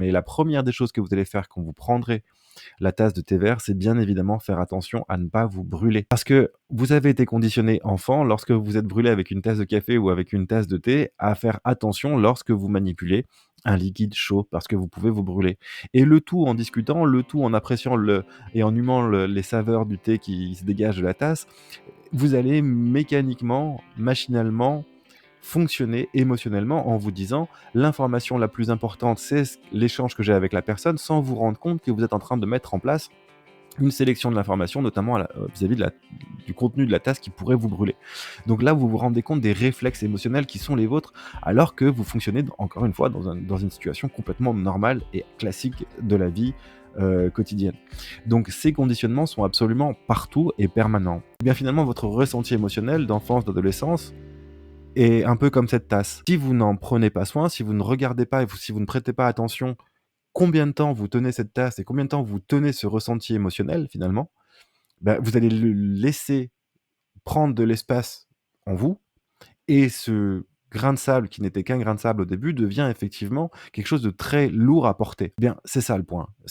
Et la première des choses que vous allez faire quand vous prendrez la tasse de thé vert, c'est bien évidemment faire attention à ne pas vous brûler. Parce que vous avez été conditionné enfant, lorsque vous êtes brûlé avec une tasse de café ou avec une tasse de thé, à faire attention lorsque vous manipulez un liquide chaud, parce que vous pouvez vous brûler. Et le tout en discutant, le tout en appréciant et en humant les saveurs du thé qui se dégagent de la tasse, vous allez mécaniquement, machinalement, fonctionner émotionnellement en vous disant: l'information la plus importante, c'est l'échange que j'ai avec la personne, sans vous rendre compte que vous êtes en train de mettre en place une sélection de l'information, notamment vis-à-vis du contenu de la tasse qui pourrait vous brûler. Donc là, vous vous rendez compte des réflexes émotionnels qui sont les vôtres, alors que vous fonctionnez, encore une fois, dans une situation complètement normale et classique de la vie quotidienne. Donc ces conditionnements sont absolument partout et permanents. Et bien finalement, votre ressenti émotionnel d'enfance, d'adolescence, est un peu comme cette tasse. Si vous n'en prenez pas soin, si vous ne regardez pas et si vous ne prêtez pas attention combien de temps vous tenez cette tasse et combien de temps vous tenez ce ressenti émotionnel finalement, bah, vous allez le laisser prendre de l'espace en vous et ce grain de sable qui n'était qu'un grain de sable au début devient effectivement quelque chose de très lourd à porter. Eh bien, c'est ça le point.